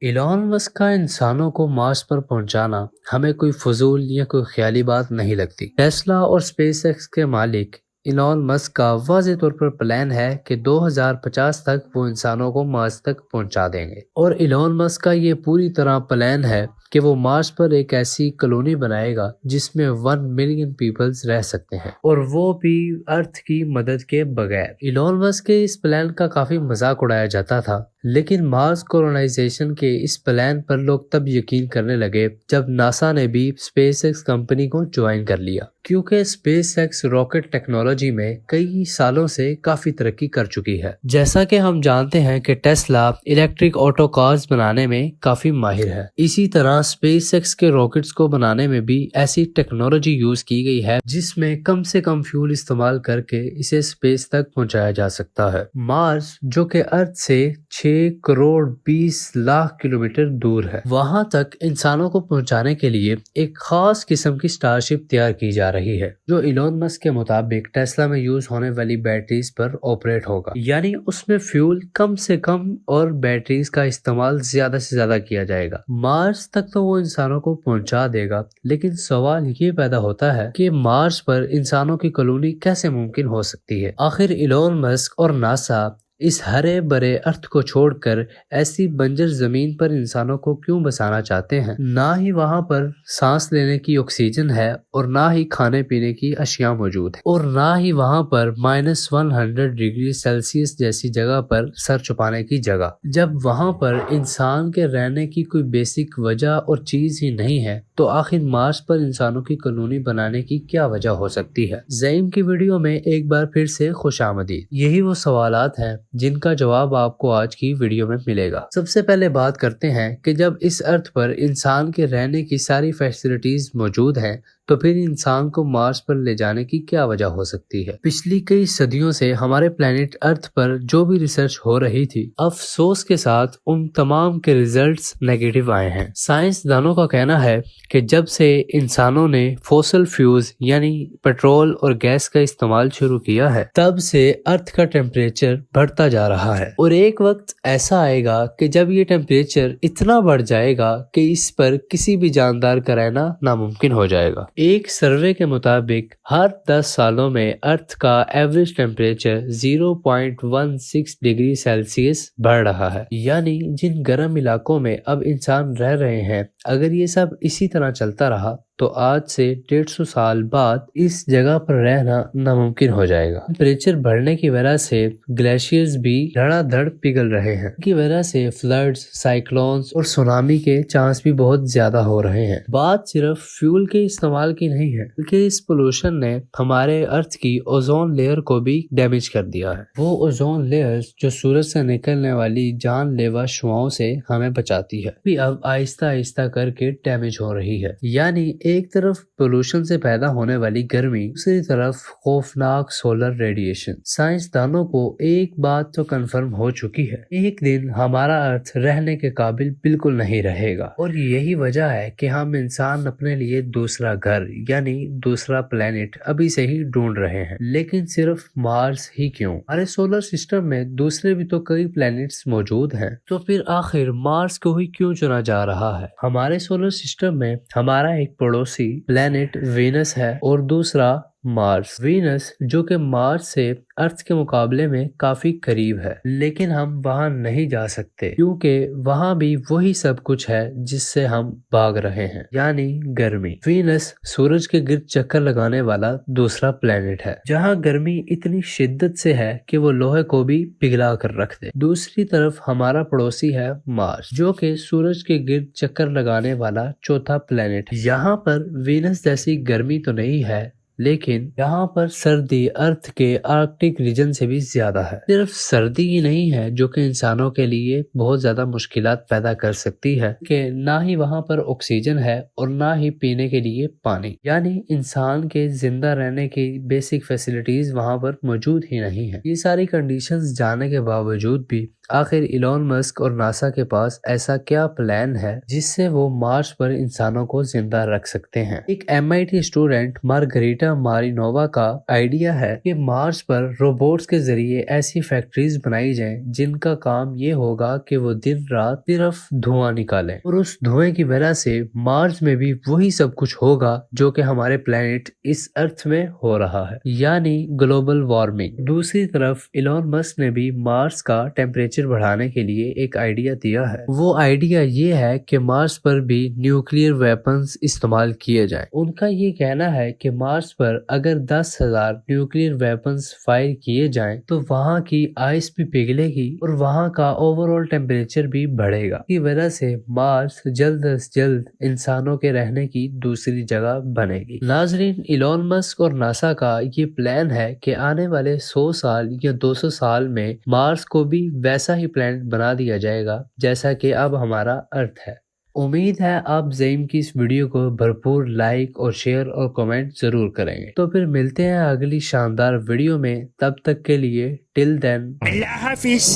ایلان مسک کا انسانوں کو مارس پر پہنچانا ہمیں کوئی فضول یا کوئی خیالی بات نہیں لگتی۔ ٹیسلا اور اسپیس ایکس کے مالک ایلان مسک کا واضح طور پر پلان ہے کہ 2050 تک وہ انسانوں کو مارس تک پہنچا دیں گے، اور ایلان مسک کا یہ پوری طرح پلان ہے کہ وہ مارس پر ایک ایسی کالونی بنائے گا جس میں 1 ملین پیپلز رہ سکتے ہیں، اور وہ بھی ارتھ کی مدد کے بغیر۔ ایلان مسک کے اس پلان کا کافی مذاق اڑایا جاتا تھا، لیکن مارس کولونائزیشن کے اس پلان پر لوگ تب یقین کرنے لگے جب ناسا نے بھی اسپیس ایکس کمپنی کو جوائن کر لیا، کیونکہ اسپیس ایکس راکٹ ٹیکنالوجی میں کئی سالوں سے کافی ترقی کر چکی ہے۔ جیسا کہ ہم جانتے ہیں کہ ٹیسلا الیکٹرک آٹو کارز بنانے میں کافی ماہر ہے، اسی طرح اسپیس ایکس کے راکٹس کو بنانے میں بھی ایسی ٹیکنالوجی یوز کی گئی ہے جس میں کم سے کم فیول استعمال کر کے اسے اسپیس تک پہنچایا جا سکتا ہے۔ مارس، جو کہ ارتھ سے 6 کروڑ 20 لاکھ کلومیٹر دور ہے، وہاں تک انسانوں کو پہنچانے کے لیے ایک خاص قسم کی اسٹار شپ تیار کی جا رہی ہے، جو ایلان مسک کے مطابق ٹیسلا میں یوز ہونے والی بیٹریز پر آپریٹ ہوگا، یعنی اس میں فیول کم سے کم اور بیٹریز کا استعمال زیادہ سے زیادہ کیا جائے گا۔ مارس تک تو وہ انسانوں کو پہنچا دے گا، لیکن سوال یہ پیدا ہوتا ہے کہ مارس پر انسانوں کی کالونی کیسے ممکن ہو سکتی ہے؟ آخر ایلان مسک اور ناسا اس ہرے برے ارتھ کو چھوڑ کر ایسی بنجر زمین پر انسانوں کو کیوں بسانا چاہتے ہیں؟ نہ ہی وہاں پر سانس لینے کی آکسیجن ہے، اور نہ ہی کھانے پینے کی اشیاء موجود ہے، اور نہ ہی وہاں پر -100 ڈگری سیلسیس جیسی جگہ پر سر چھپانے کی جگہ۔ جب وہاں پر انسان کے رہنے کی کوئی بیسک وجہ اور چیز ہی نہیں ہے، تو آخر مارس پر انسانوں کی کالونی بنانے کی کیا وجہ ہو سکتی ہے؟ زعیم کی ویڈیو میں ایک بار پھر سے خوش آمدید۔ یہی وہ سوالات ہیں جن کا جواب آپ کو آج کی ویڈیو میں ملے گا۔ سب سے پہلے بات کرتے ہیں کہ جب اس ارتھ پر انسان کے رہنے کی ساری فیسلٹیز موجود ہیں، تو پھر انسان کو مارس پر لے جانے کی کیا وجہ ہو سکتی ہے؟ پچھلی کئی صدیوں سے ہمارے پلانٹ ارتھ پر جو بھی ریسرچ ہو رہی تھی، افسوس کے ساتھ ان تمام کے ریزلٹس نیگیٹو آئے ہیں۔ سائنس دانوں کا کہنا ہے کہ جب سے انسانوں نے فوسل فیولز یعنی پیٹرول اور گیس کا استعمال شروع کیا ہے، تب سے ارتھ کا ٹیمپریچر بڑھتا جا رہا ہے، اور ایک وقت ایسا آئے گا کہ جب یہ ٹیمپریچر اتنا بڑھ جائے گا کہ اس پر کسی بھی جاندار کا رہنا ناممکن ہو جائے گا۔ ایک سروے کے مطابق ہر 10 سالوں میں ارتھ کا ایوریج ٹیمپریچر 0.16 ڈگری سیلسیس بڑھ رہا ہے، یعنی جن گرم علاقوں میں اب انسان رہ رہے ہیں، اگر یہ سب اسی طرح چلتا رہا تو آج سے 150 سال بعد اس جگہ پر رہنا ناممکن ہو جائے گا۔ ٹیمپریچر بڑھنے کی وجہ سے گلیشیئرز بھی دھڑا دھڑ پگھل رہے ہیں، کی وجہ سے فلڈز، سائیکلونز اور سونامی کے چانس بھی بہت زیادہ ہو رہے ہیں۔ بات صرف فیول کے استعمال کی نہیں ہے، بلکہ اس پولوشن نے ہمارے ارتھ کی اوزون لیئر کو بھی ڈیمیج کر دیا ہے۔ وہ اوزون لیئرز جو سورج سے نکلنے والی جان لیوا شعاعوں سے ہمیں بچاتی ہے، بھی اب آہستہ آہستہ کر کے ڈیمیج ہو رہی ہے، یعنی ایک طرف پولوشن سے پیدا ہونے والی گرمی، دوسری طرف خوفناک سولر ریڈیشن۔ سائنسدانوں کو ایک بات تو کنفرم ہو چکی ہے، ایک دن ہمارا ارتھ رہنے کے قابل بالکل نہیں رہے گا، اور یہی وجہ ہے کہ ہم انسان اپنے لیے دوسرا گھر یعنی دوسرا پلانٹ ابھی سے ہی ڈھونڈ رہے ہیں۔ لیکن صرف مارس ہی کیوں؟ ہمارے سولر سسٹم میں دوسرے بھی تو کئی پلانٹس موجود ہیں، تو پھر آخر مارس کو ہی کیوں چنا جا رہا ہے؟ ہمارے سولر سسٹم میں ہمارا ایک پڑوسی پلانٹ وینس ہے، اور دوسرا مارس۔ وینس جو کہ مارس سے ارتھ کے مقابلے میں کافی قریب ہے، لیکن ہم وہاں نہیں جا سکتے کیونکہ وہاں بھی وہی سب کچھ ہے جس سے ہم بھاگ رہے ہیں، یعنی گرمی۔ وینس سورج کے گرد چکر لگانے والا دوسرا پلانٹ ہے، جہاں گرمی اتنی شدت سے ہے کہ وہ لوہے کو بھی پگھلا کر رکھ دے۔ دوسری طرف ہمارا پڑوسی ہے مارس، جو کہ سورج کے گرد چکر لگانے والا چوتھا پلانٹ ہے۔ یہاں پر وینس جیسی گرمی تو نہیں ہے، لیکن یہاں پر سردی ارتھ کے آرکٹک ریجن سے بھی زیادہ ہے۔ صرف سردی ہی نہیں ہے جو کہ انسانوں کے لیے بہت زیادہ مشکلات پیدا کر سکتی ہے، کہ نہ ہی وہاں پر آکسیجن ہے اور نہ ہی پینے کے لیے پانی، یعنی انسان کے زندہ رہنے کی بیسک فیسلٹیز وہاں پر موجود ہی نہیں ہے۔ یہ ساری کنڈیشنز جانے کے باوجود بھی آخر ایلون مسک اور ناسا کے پاس ایسا کیا پلان ہے جس سے وہ مارس پر انسانوں کو زندہ رکھ سکتے ہیں؟ ایک MIT اسٹوڈنٹ مارگریٹا مارینووا کا آئیڈیا ہے کہ مارس پر روبوٹس کے ذریعے ایسی فیکٹریز بنائی جائیں جن کا کام یہ ہوگا کہ وہ دن رات صرف دھواں نکالیں، اور اس دھوئیں کی وجہ سے مارس میں بھی وہی سب کچھ ہوگا جو کہ ہمارے پلانٹ اس ارتھ میں ہو رہا ہے، یعنی گلوبل وارمنگ۔ دوسری طرف ایلون مسک نے بھی مارس کا ٹیمپریچر بڑھانے کے لیے ایک آئیڈیا دیا ہے۔ وہ آئیڈیا یہ ہے کہ مارس پر بھی نیوکلیئر ویپنز استعمال کیے جائیں۔ ان کا یہ کہنا ہے کہ مارس پر اگر 10,000 نیوکلیئر ویپنز فائر کیے جائیں تو وہاں کی آئس بھی پگھلے گی اور وہاں کا اوور آل ٹیمپریچر بھی بڑھے گا، کی وجہ سے مارس جلد از جلد انسانوں کے رہنے کی دوسری جگہ بنے گی۔ ناظرین، ایلون مسک اور ناسا کا یہ پلان ہے کہ آنے والے 100 سال یا 200 سال میں مارس کو بھی ویسا ہی پلانٹ بنا دیا جائے گا جیسا کہ اب ہمارا ارتھ ہے۔ امید ہے آپ زعیم کی اس ویڈیو کو بھرپور لائک اور شیئر اور کمنٹ ضرور کریں گے۔ تو پھر ملتے ہیں اگلی شاندار ویڈیو میں، تب تک کے لیے ٹل دین اللہ حافظ۔